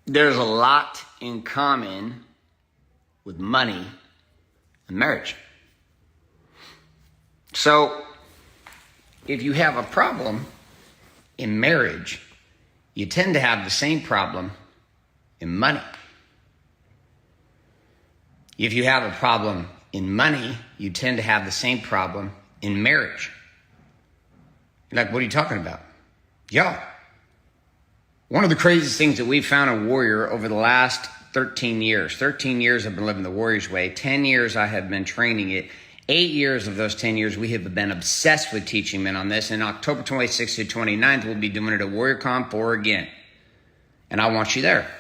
There's a lot in common with money and marriage. So, if you have a problem in marriage, you tend to have the same problem in money. If you have a problem in money, you tend to have the same problem in marriage. Like, what are you talking about? Yeah. One of the craziest things that we've found in Warrior over the last 13 years. 13 years I've been living the Warrior's way. 10 years I have been training it. 8 years of those 10 years we have been obsessed with teaching men on this. And October 26th to 29th, we'll be doing it at WarriorCon 4 again. And I want you there.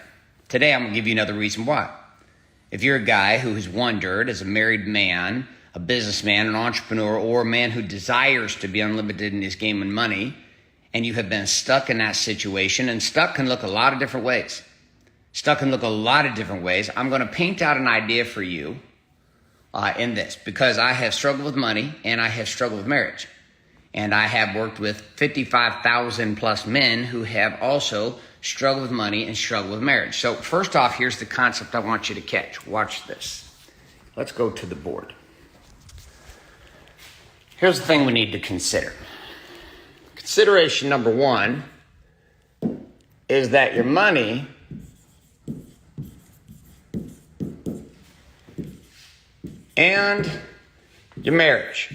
Today I'm going to give you another reason why. If you're a guy who has wondered, as a married man, a businessman, an entrepreneur, or a man who desires to be unlimited in his game and money, and you have been stuck in that situation, and stuck can look a lot of different ways. I'm going to paint out an idea for you in this, because I have struggled with money and I have struggled with marriage. And I have worked with 55,000 plus men who have also struggled with money and struggled with marriage. So first off, here's the concept I want you to catch. Watch this. Let's go to the board. Here's the thing we need to consider. Consideration number one is that your money and your marriage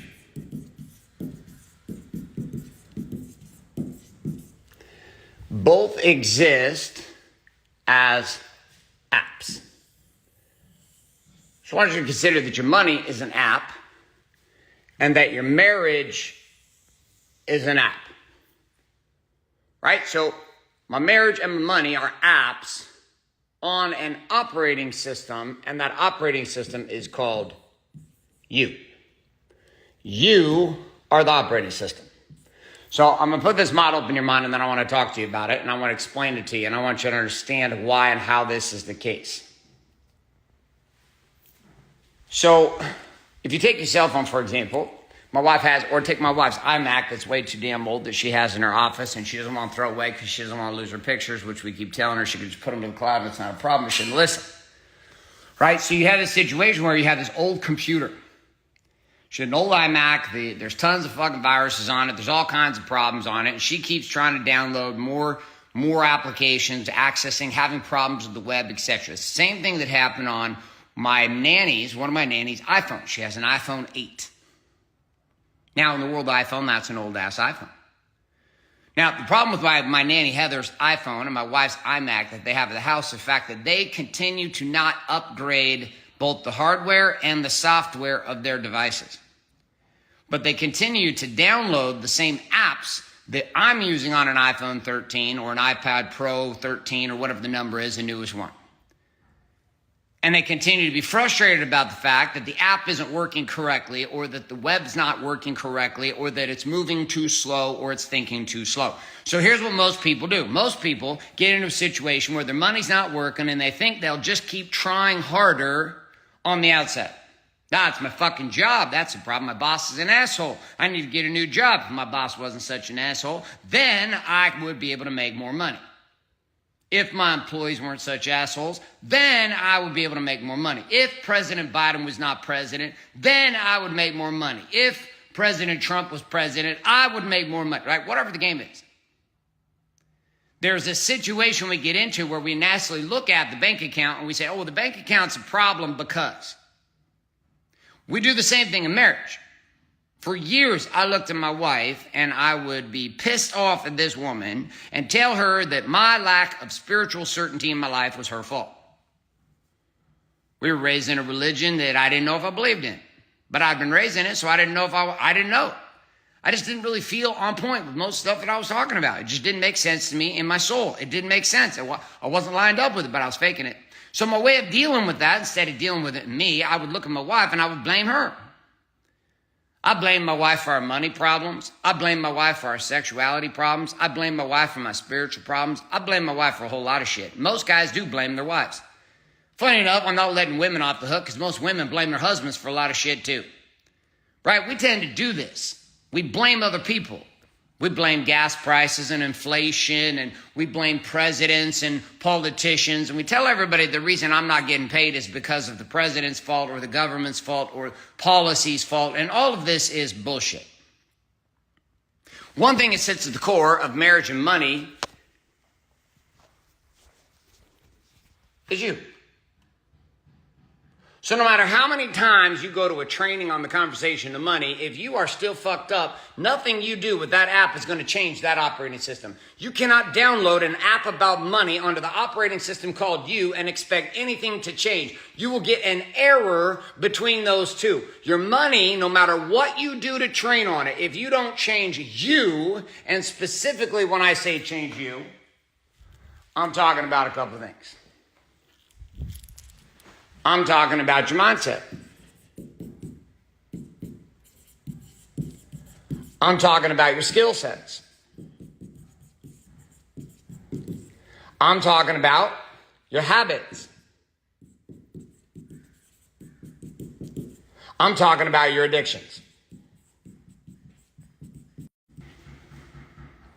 both exist as apps. So I want you to consider that your money is an app and that your marriage is an app. Right? So my marriage and my money are apps on an operating system, and that operating system is called you. You are the operating system. So I'm going to put this model up in your mind, and then I want to talk to you about it, and I want to explain it to you, and I want you to understand why and how this is the case. So if you take your cell phone, for example, my wife has, or take my wife's iMac that's way too damn old that she has in her office and she doesn't want to throw away because she doesn't want to lose her pictures, which we keep telling her she can just put them in the cloud and it's not a problem. She shouldn't listen. Right? So you have this situation where you have this old computer. She had an old iMac. There's tons of fucking viruses on it. There's all kinds of problems on it. And she keeps trying to download more applications, accessing, having problems with the web, etc. It's the same thing that happened on one of my nanny's iPhone. She has an iPhone 8. Now, in the world of iPhone, that's an old-ass iPhone. Now, the problem with my nanny Heather's iPhone and my wife's iMac that they have at the house is the fact that they continue to not upgrade both the hardware and the software of their devices. But they continue to download the same apps that I'm using on an iPhone 13 or an iPad Pro 13 or whatever the number is, the newest one. And they continue to be frustrated about the fact that the app isn't working correctly, or that the web's not working correctly, or that it's moving too slow, or it's thinking too slow. So here's what most people do. Most people get into a situation where their money's not working and they think they'll just keep trying harder on the outset. It's my fucking job. That's the problem. My boss is an asshole. I need to get a new job. If my boss wasn't such an asshole, then I would be able to make more money. If my employees weren't such assholes, then I would be able to make more money. If President Biden was not president, then I would make more money. If President Trump was president, I would make more money, right? Whatever the game is. There's a situation we get into where we naturally look at the bank account and we say, oh, the bank account's a problem because. We do the same thing in marriage. For years, I looked at my wife and I would be pissed off at this woman and tell her that my lack of spiritual certainty in my life was her fault. We were raised in a religion that I didn't know if I believed in. But I'd been raised in it, so I didn't know if I didn't know. I just didn't really feel on point with most stuff that I was talking about. It just didn't make sense to me in my soul. It didn't make sense. I wasn't lined up with it, but I was faking it. So my way of dealing with that, instead of dealing with it in me, I would look at my wife and I would blame her. I blame my wife for our money problems. I blame my wife for our sexuality problems. I blame my wife for my spiritual problems. I blame my wife for a whole lot of shit. Most guys do blame their wives. Funny enough, I'm not letting women off the hook because most women blame their husbands for a lot of shit too. Right? We tend to do this. We blame other people. We blame gas prices and inflation, and we blame presidents and politicians, and we tell everybody the reason I'm not getting paid is because of the president's fault or the government's fault or policy's fault, and all of this is bullshit. One thing that sits at the core of marriage and money is you. So no matter how many times you go to a training on the conversation of money, if you are still fucked up, nothing you do with that app is going to change that operating system. You cannot download an app about money onto the operating system called you and expect anything to change. You will get an error between those two. Your money, no matter what you do to train on it, if you don't change you, and specifically when I say change you, I'm talking about a couple of things. I'm talking about your mindset. I'm talking about your skill sets. I'm talking about your habits. I'm talking about your addictions.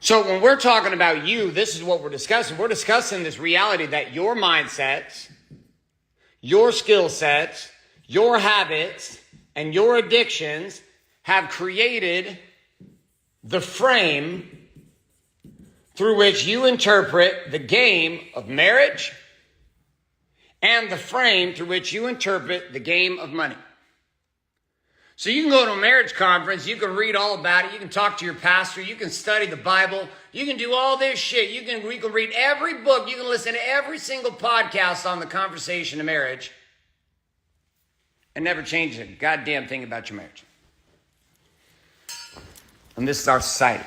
So when we're talking about you, this is what we're discussing. We're discussing this reality that your mindsets, your skill sets, your habits, and your addictions have created the frame through which you interpret the game of marriage and the frame through which you interpret the game of money. So you can go to a marriage conference, you can read all about it, you can talk to your pastor, you can study the Bible, you can do all this shit, you can read every book, you can listen to every single podcast on the conversation of marriage and never change a goddamn thing about your marriage. And this is our society.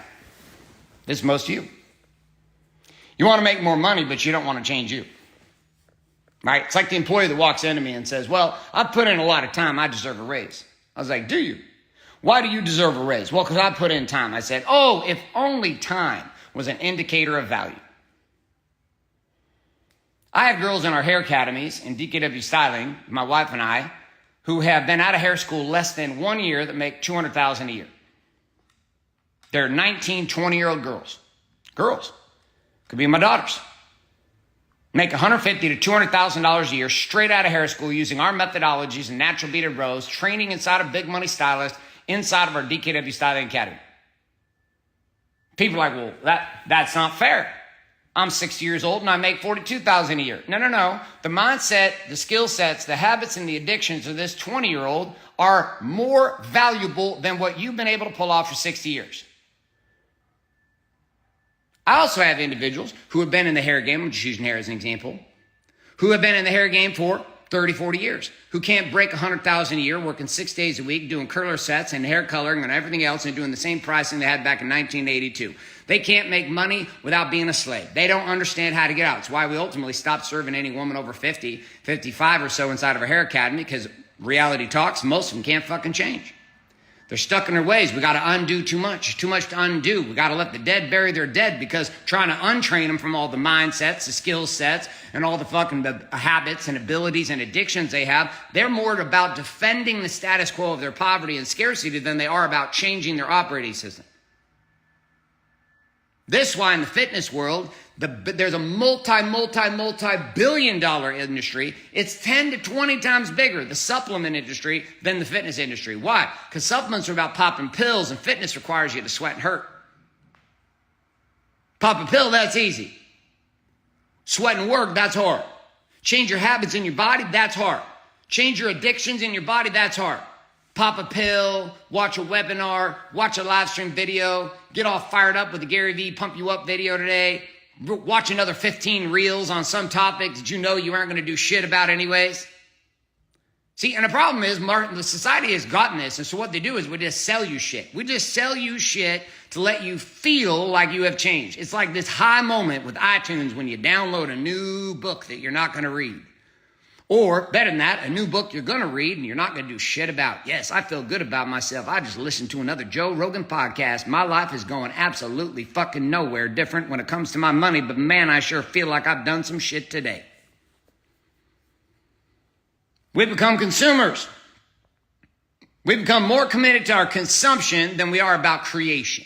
This is most of you. You want to make more money, but you don't want to change you. Right? It's like the employee that walks into me and says, well, I've put in a lot of time, I deserve a raise. I was like, do you? Why do you deserve a raise? Well, because I put in time. I said, oh, if only time was an indicator of value. I have girls in our hair academies in DKW styling, my wife and I, who have been out of hair school less than 1 year that make $200,000 a year. They're 19, 20-year-old girls. Girls. Could be my daughters. Make $150,000 to $200,000 a year straight out of hair school using our methodologies and natural beaded rows, training inside of Big Money Stylist, inside of our DKW Styling Academy. People are like, well, that's not fair. I'm 60 years old and I make $42,000 a year. No. The mindset, the skill sets, the habits, and the addictions of this 20-year-old are more valuable than what you've been able to pull off for 60 years. I also have individuals who have been in the hair game, I'm just using hair as an example, who have been in the hair game for 30, 40 years, who can't break $100,000 a year, working 6 days a week, doing curler sets and hair coloring and everything else and doing the same pricing they had back in 1982. They can't make money without being a slave. They don't understand how to get out. It's why we ultimately stopped serving any woman over 50, 55 or so inside of our hair academy, because reality talks, most of them can't fucking change. They're stuck in their ways. We got to undo too much. There's too much to undo. We got to let the dead bury their dead, because trying to untrain them from all the mindsets, the skill sets, and all the fucking habits and abilities and addictions they have, they're more about defending the status quo of their poverty and scarcity than they are about changing their operating system. This is why in the fitness world, there's a multi-billion dollar industry. It's 10 to 20 times bigger, the supplement industry, than the fitness industry. Why? Because supplements are about popping pills, and fitness requires you to sweat and hurt. Pop a pill, that's easy. Sweat and work, that's hard. Change your habits in your body, that's hard. Change your addictions in your body, that's hard. Pop a pill, watch a webinar, watch a live stream video, get all fired up with the Gary Vee pump you up video today, watch another 15 reels on some topic that you know you aren't going to do shit about anyways. See, and the problem is, the society has gotten this, and so what they do is we just sell you shit. We just sell you shit to let you feel like you have changed. It's like this high moment with iTunes when you download a new book that you're not going to read. Or, better than that, a new book you're going to read and you're not going to do shit about. Yes, I feel good about myself. I just listened to another Joe Rogan podcast. My life is going absolutely fucking nowhere different when it comes to my money, but man, I sure feel like I've done some shit today. We've become consumers. We've become more committed to our consumption than we are about creation.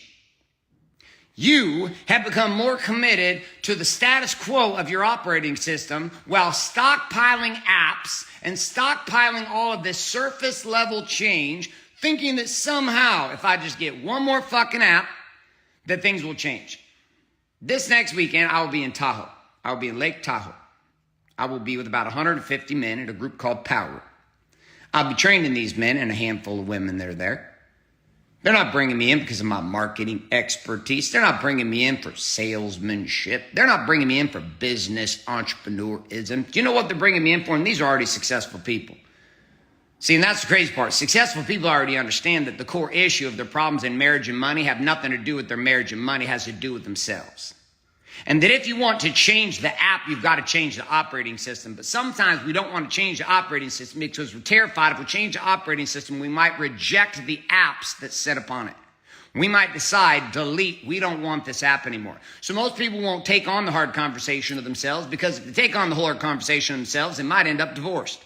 You have become more committed to the status quo of your operating system while stockpiling apps and stockpiling all of this surface level change, thinking that somehow if I just get one more fucking app, that things will change. This next weekend, I will be in Tahoe. I will be in Lake Tahoe. I will be with about 150 men in a group called Power. I'll be training these men and a handful of women that are there. They're not bringing me in because of my marketing expertise. They're not bringing me in for salesmanship. They're not bringing me in for business entrepreneurism. Do you know what they're bringing me in for? And these are already successful people. See, and that's the crazy part. Successful people already understand that the core issue of their problems in marriage and money have nothing to do with their marriage and money, has to do with themselves. And that if you want to change the app, you've got to change the operating system. But sometimes we don't want to change the operating system because we're terrified if we change the operating system, we might reject the apps that sit upon it. We might decide, delete, we don't want this app anymore. So most people won't take on the hard conversation of themselves, because if they take on the hard conversation of themselves, they might end up divorced.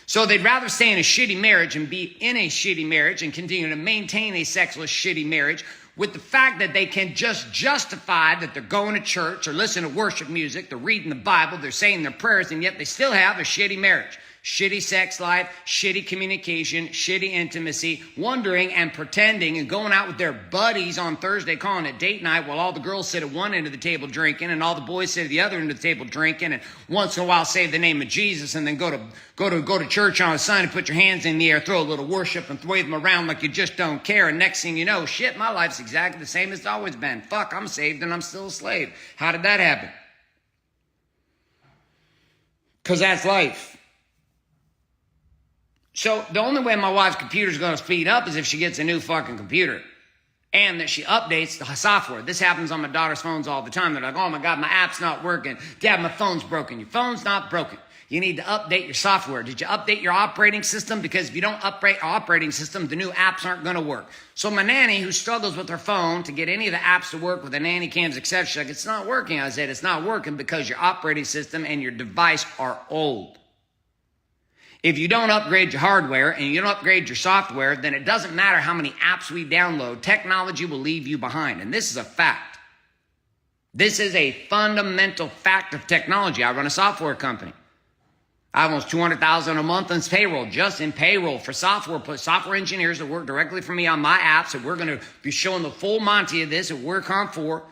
So they'd rather stay in a shitty marriage and be in a shitty marriage and continue to maintain a sexless, shitty marriage with the fact that they can just justify that they're going to church or listening to worship music, they're reading the Bible, they're saying their prayers, and yet they still have a shitty marriage. Shitty sex life, shitty communication, shitty intimacy, wondering and pretending and going out with their buddies on Thursday calling it date night while all the girls sit at one end of the table drinking and all the boys sit at the other end of the table drinking, and once in a while say the name of Jesus and then go to church on a Sunday, put your hands in the air, throw a little worship and wave them around like you just don't care. And next thing you know, shit, my life's exactly the same as it's always been. Fuck, I'm saved and I'm still a slave. How did that happen? Because that's life. So the only way my wife's computer is going to speed up is if she gets a new fucking computer and that she updates the software. This happens on my daughter's phones all the time. They're like, oh my God, my app's not working. Dad, my phone's broken. Your phone's not broken. You need to update your software. Did you update your operating system? Because if you don't upgrade our operating system, the new apps aren't going to work. So my nanny, who struggles with her phone to get any of the apps to work with the nanny cams, etc., she's like, it's not working. I said, it's not working because your operating system and your device are old. If you don't upgrade your hardware and you don't upgrade your software, then it doesn't matter how many apps we download, technology will leave you behind. And this is a fact. This is a fundamental fact of technology. I run a software company. I have almost $200,000 a month in payroll, just in payroll for software engineers that work directly for me on my apps. And we're going to be showing the full Monty of this at WarriorCon 4.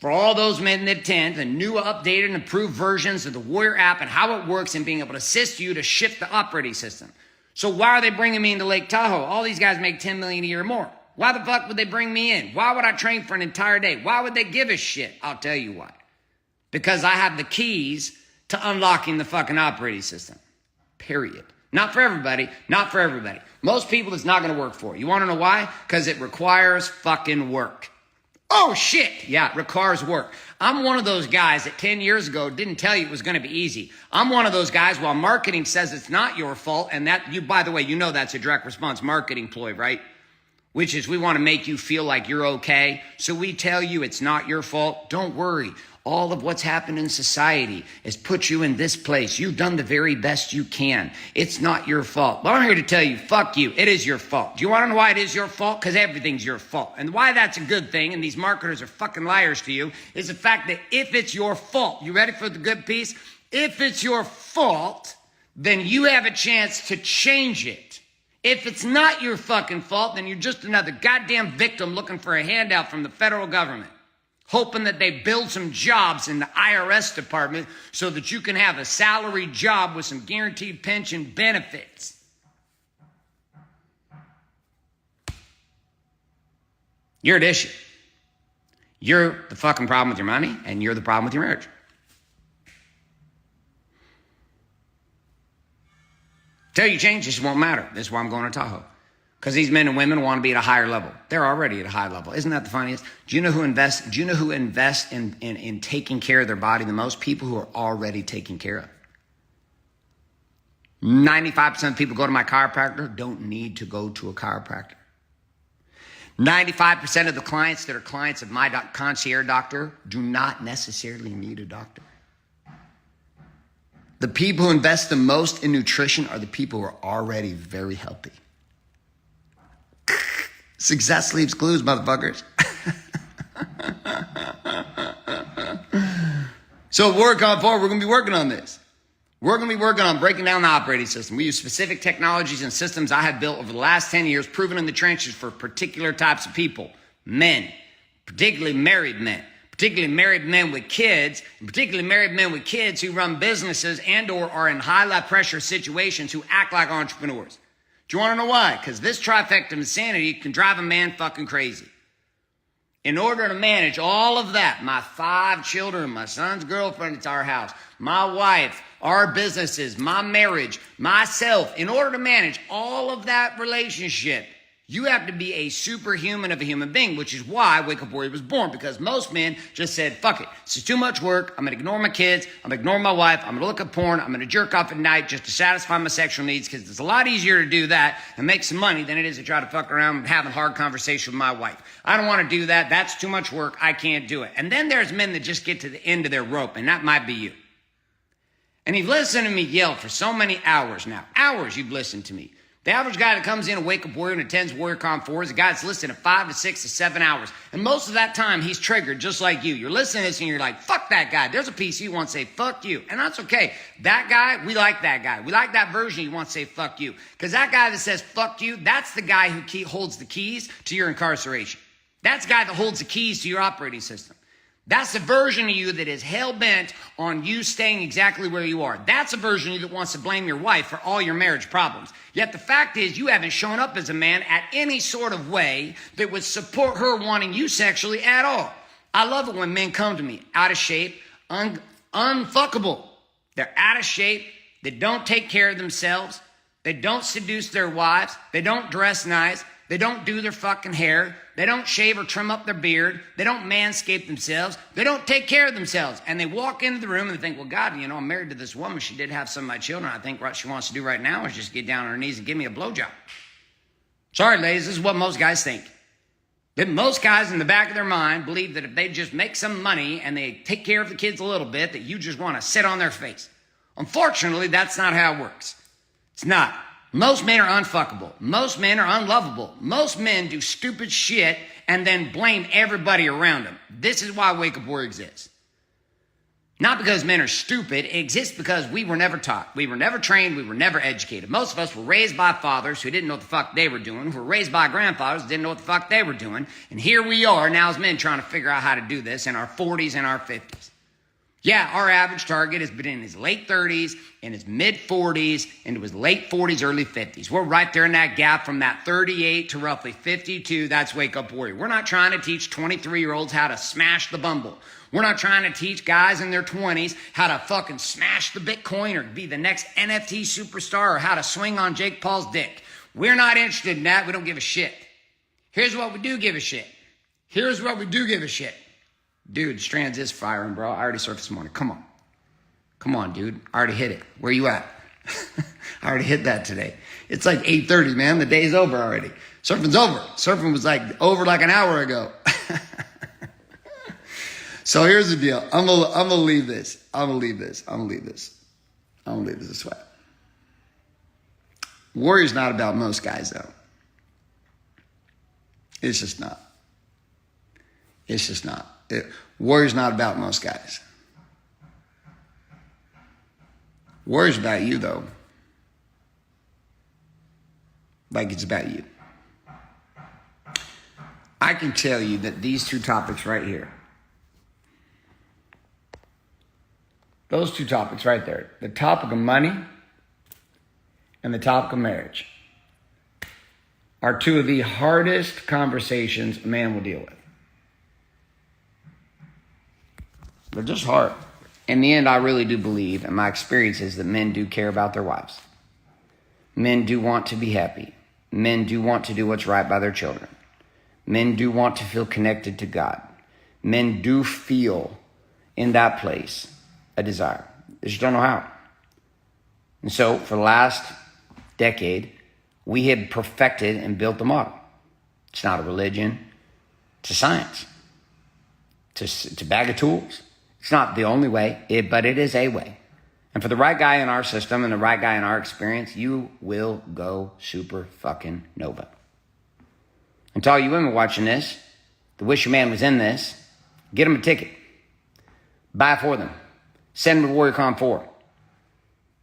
For all those men that attend, the new updated and improved versions of the Warrior app and how it works and being able to assist you to shift the operating system. So why are they bringing me into Lake Tahoe? All these guys make $10 million a year or more. Why the fuck would they bring me in? Why would I train for an entire day? Why would they give a shit? I'll tell you why. Because I have the keys to unlocking the fucking operating system. Period. Not for everybody. Not for everybody. Most people it's not going to work for. You want to know why? Because it requires fucking work. Oh, shit. Yeah, it requires work. I'm one of those guys that 10 years ago didn't tell you it was going to be easy. I'm one of those guys, while marketing says it's not your fault, and that, you, by the way, you know that's a direct response marketing ploy, right? Which is we want to make you feel like you're okay. So we tell you it's not your fault. Don't worry. All of what's happened in society has put you in this place. You've done the very best you can. It's not your fault. Well, I'm here to tell you, fuck you. It is your fault. Do you want to know why it is your fault? Because everything's your fault. And why that's a good thing, and these marketers are fucking liars to you, is the fact that if it's your fault, you ready for the good piece? If it's your fault, then you have a chance to change it. If it's not your fucking fault, then you're just another goddamn victim looking for a handout from the federal government, hoping that they build some jobs in the IRS department so that you can have a salary job with some guaranteed pension benefits. You're at issue. You're the fucking problem with your money, and you're the problem with your marriage. Till you change, this won't matter. This is why I'm going to Tahoe. Because these men and women want to be at a higher level. They're already at a high level. Isn't that the funniest? Do you know who invests in taking care of their body the most? People who are already taken care of. 95% of people go to my chiropractor don't need to go to a chiropractor. 95% of the clients that are clients of my concierge doctor do not necessarily need a doctor. The people who invest the most in nutrition are the people who are already very healthy. Success leaves clues, motherfuckers. So we're going to be working on this. We're going to be working on breaking down the operating system. We use specific technologies and systems I have built over the last 10 years, proven in the trenches for particular types of people. Men, particularly married men. Particularly married men with kids, and particularly married men with kids who run businesses and or are in high pressure situations who act like entrepreneurs. Do you want to know why? Because this trifecta of insanity can drive a man fucking crazy. In order to manage all of that, my 5 children, my son's girlfriend at our house, my wife, our businesses, my marriage, myself, in order to manage all of that relationship, you have to be a superhuman of a human being, which is why Wake Up Warrior was born, because most men just said, fuck it, this is too much work, I'm going to ignore my kids, I'm going to ignore my wife, I'm going to look at porn, I'm going to jerk off at night just to satisfy my sexual needs, because it's a lot easier to do that and make some money than it is to try to fuck around and have a hard conversation with my wife. I don't want to do that, that's too much work, I can't do it. And then there's men that just get to the end of their rope, and that might be you. And you've listened to me yell for so many hours now. Hours you've listened to me. The average guy that comes in and Wake Up Warrior and attends WarriorCon 4 is a guy that's listening to 5 to 6 to 7 hours. And most of that time, he's triggered just like you. You're listening to this and you're like, fuck that guy. There's a piece you want to say, fuck you. And that's okay. That guy, we like that guy. We like that version you want to say, fuck you. Because that guy that says, fuck you, that's the guy who holds the keys to your incarceration. That's the guy that holds the keys to your operating system. That's the version of you that is hell-bent on you staying exactly where you are. That's a version of you that wants to blame your wife for all your marriage problems. Yet the fact is you haven't shown up as a man at any sort of way that would support her wanting you sexually at all. I love it when men come to me out of shape, unfuckable. They're out of shape. They don't take care of themselves. They don't seduce their wives. They don't dress nice. They don't do their fucking hair. They don't shave or trim up their beard. They don't manscape themselves. They don't take care of themselves. And they walk into the room and they think, well, God, you know, I'm married to this woman. She did have some of my children. I think what she wants to do right now is just get down on her knees and give me a blowjob. Sorry, ladies, this is what most guys think. That most guys in the back of their mind believe that if they just make some money and they take care of the kids a little bit, that you just want to sit on their face. Unfortunately, that's not how it works. It's not. Most men are unfuckable. Most men are unlovable. Most men do stupid shit and then blame everybody around them. This is why Wake Up Warrior exists. Not because men are stupid. It exists because we were never taught. We were never trained. We were never educated. Most of us were raised by fathers who didn't know what the fuck they were doing, who were raised by grandfathers who didn't know what the fuck they were doing. And here we are now as men trying to figure out how to do this in our 40s and our 50s. Yeah, our average target has been in his late 30s, in his mid 40s, into his late 40s, early 50s. We're right there in that gap from that 38 to roughly 52. That's Wake Up Warrior. We're not trying to teach 23-year-olds how to smash the Bumble. We're not trying to teach guys in their 20s how to fucking smash the Bitcoin or be the next NFT superstar or how to swing on Jake Paul's dick. We're not interested in that. We don't give a shit. Here's what we do give a shit. Here's what we do give a shit. Dude, Strands is firing, bro. I already surfed this morning. Come on. Come on, dude. I already hit it. Where you at? I already hit that today. It's like 8:30, man. The day's over already. Surfing's over. Surfing was like over like an hour ago. So here's the deal. I'm gonna leave this. I'm gonna leave this this way. Warrior's not about most guys, though. It's just not. It's just not. Warrior's not about most guys. Warrior's about you, though. Like it's about you. I can tell you that these two topics right here, those two topics right there, the topic of money and the topic of marriage, are two of the hardest conversations a man will deal with. They're just hard. In the end, I really do believe, and my experience is that men do care about their wives. Men do want to be happy. Men do want to do what's right by their children. Men do want to feel connected to God. Men do feel in that place a desire. They just don't know how. And so for the last decade, we have perfected and built the model. It's not a religion. It's a science. It's a bag of tools. It's not the only way, but it is a way. And for the right guy in our system and the right guy in our experience, you will go super fucking nova. And to all you women watching this, that wish your man was in this, get them a ticket. Buy it for them. Send them to WarriorCon 4.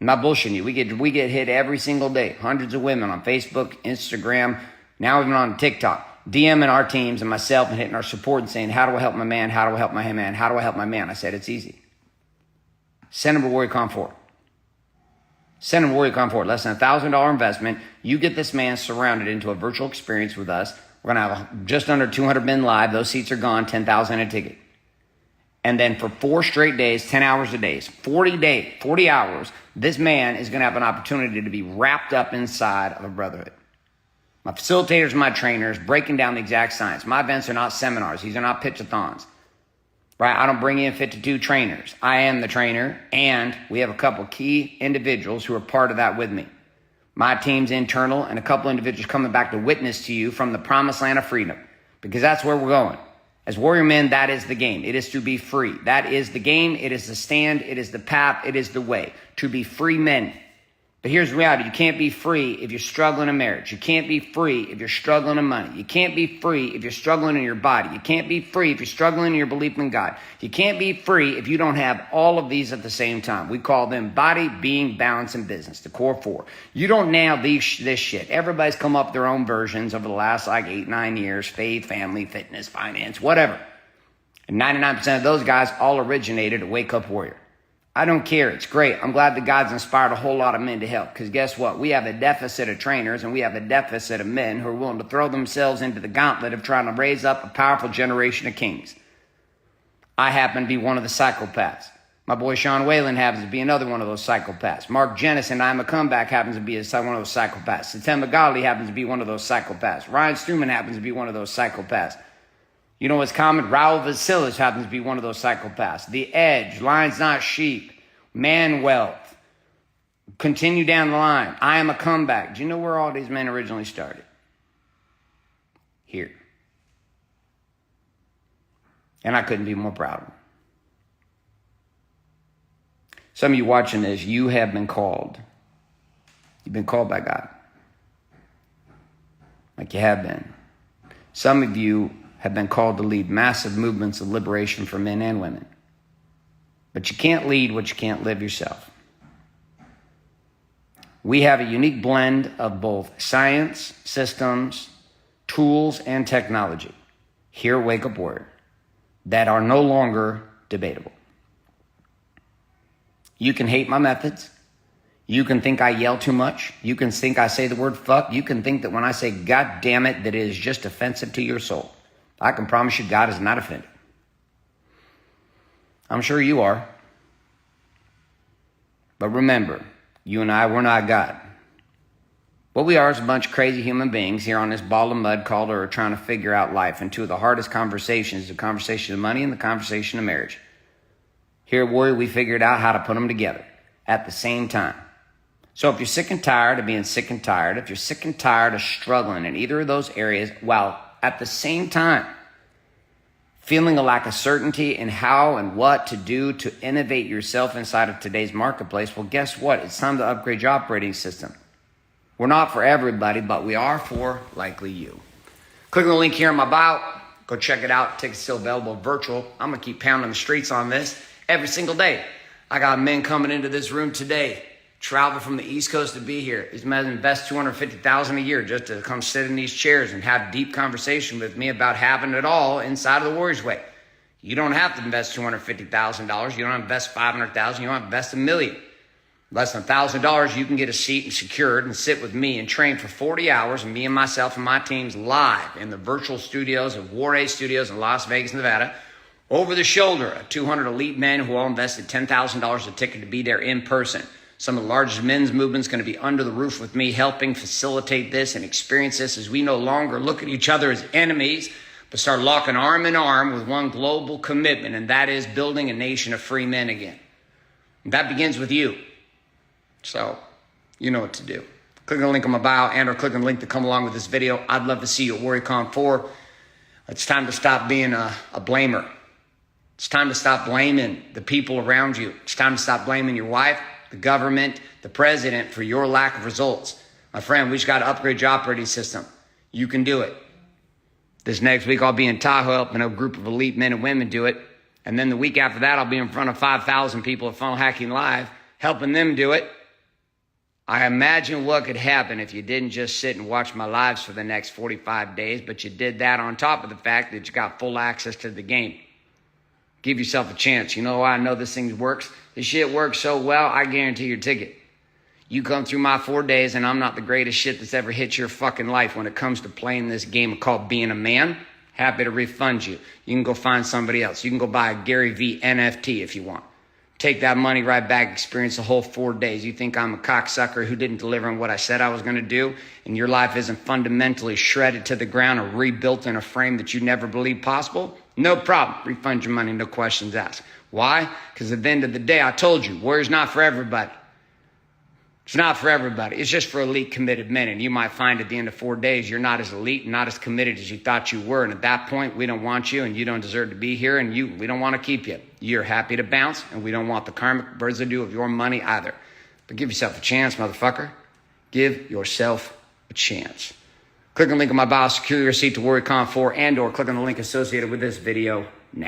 I'm not bullshitting you. We get hit every single day. Hundreds of women on Facebook, Instagram, now even on TikTok, DMing our teams and myself and hitting our support and saying, how do I help my man? How do I help my man? How do I help my man? I said, it's easy. Send them to WarriorCon 4. Send them to WarriorCon 4. Less than $1,000 investment. You get this man surrounded into a virtual experience with us. We're going to have just under 200 men live. Those seats are gone, $10,000 a ticket. And then for 4 straight days, 10 hours a day, 40 hours, this man is going to have an opportunity to be wrapped up inside of a brotherhood. My facilitators, my trainers, breaking down the exact science. My events are not seminars. These are not pitch-a-thons. Right? I don't bring in 52 trainers. I am the trainer, and we have a couple key individuals who are part of that with me. My team's internal, and a couple individuals coming back to witness to you from the promised land of freedom, because that's where we're going. As warrior men, that is the game. It is to be free. That is the game. It is the stand. It is the path. It is the way. To be free men. But here's the reality. You can't be free if you're struggling in marriage. You can't be free if you're struggling in money. You can't be free if you're struggling in your body. You can't be free if you're struggling in your belief in God. You can't be free if you don't have all of these at the same time. We call them body, being, balance, and business, the core 4. You don't nail this shit. Everybody's come up with their own versions over the last 8, 9 years. Faith, family, fitness, finance, whatever. And 99% of those guys all originated at Wake Up Warrior. I don't care. It's great. I'm glad that God's inspired a whole lot of men to help, because guess what? We have a deficit of trainers, and we have a deficit of men who are willing to throw themselves into the gauntlet of trying to raise up a powerful generation of kings. I happen to be one of the psychopaths. My boy Sean Whalen happens to be another one of those psychopaths. Mark Jennison, I'm a comeback, happens to be one of those psychopaths. Satem Magali happens to be one of those psychopaths. Ryan Struman happens to be one of those psychopaths. You know what's common? Raul Vasilis happens to be one of those psychopaths. The Edge, Lions Not Sheep, Man Wealth. Continue down the line. I Am a Comeback. Do you know where all these men originally started? Here. And I couldn't be more proud of them. Some of you watching this, you have been called. You've been called by God. Like you have been. Some of you have been called to lead massive movements of liberation for men and women. But you can't lead what you can't live yourself. We have a unique blend of both science, systems, tools, and technology here at Wake Up Warrior that are no longer debatable. You can hate my methods. You can think I yell too much. You can think I say the word fuck. You can think that when I say God damn it, that it is just offensive to your soul. I can promise you God is not offended. I'm sure you are. But remember, you and I, we're not God. What we are is a bunch of crazy human beings here on this ball of mud called Earth trying to figure out life. And two of the hardest conversations, the conversation of money and the conversation of marriage. Here at Warrior, we figured out how to put them together at the same time. So if you're sick and tired of being sick and tired, if you're sick and tired of struggling in either of those areas, while at the same time feeling a lack of certainty in how and what to do to innovate yourself inside of today's marketplace, well, guess what? It's time to upgrade your operating system. We're not for everybody, but we are for likely you. Click on the link here in my bio. Go check it out. Tickets still available virtual. I'm going to keep pounding the streets on this every single day. I got men coming into this room today, travel from the East Coast to be here. These men invest $250,000 a year just to come sit in these chairs and have deep conversation with me about having it all inside of the Warriors Way. You don't have to invest $250,000. You don't invest $500,000. You don't invest $1 million. Less than $1,000, you can get a seat and secured and sit with me and train for 40 hours, and me and myself and my teams live in the virtual studios of War A Studios in Las Vegas, Nevada, over the shoulder of 200 elite men who all invested $10,000 a ticket to be there in person. Some of the largest men's movements going to be under the roof with me, helping facilitate this and experience this as we no longer look at each other as enemies, but start locking arm in arm with one global commitment, and that is building a nation of free men again. And that begins with you. So, you know what to do. Click on the link on my bio and or click on the link to come along with this video. I'd love to see you at WarriorCon 4. It's time to stop being a blamer. It's time to stop blaming the people around you. It's time to stop blaming your wife, the government, the president for your lack of results. My friend, we just got to upgrade your operating system. You can do it. This next week, I'll be in Tahoe helping a group of elite men and women do it. And then the week after that, I'll be in front of 5,000 people at Funnel Hacking Live, helping them do it. I imagine what could happen if you didn't just sit and watch my lives for the next 45 days, but you did that on top of the fact that you got full access to the game. Give yourself a chance. You know why I know this thing works? This shit works so well, I guarantee your ticket. You come through my 4 days and I'm not the greatest shit that's ever hit your fucking life when it comes to playing this game called being a man. Happy to refund you. You can go find somebody else. You can go buy a Gary V NFT if you want. Take that money right back, experience the whole 4 days. You think I'm a cocksucker who didn't deliver on what I said I was going to do, and your life isn't fundamentally shredded to the ground or rebuilt in a frame that you never believed possible? No problem. Refund your money, no questions asked. Why? Because at the end of the day, I told you, warrior's not for everybody. It's not for everybody. It's just for elite committed men. And you might find at the end of 4 days, you're not as elite, not as committed as you thought you were. And at that point, we don't want you and you don't deserve to be here. And we don't want to keep you. You're happy to bounce. And we don't want the karmic residue of your money either. But give yourself a chance, motherfucker. Give yourself a chance. Click on the link in my bio, secure your seat to WarriorCon 4, and or click on the link associated with this video.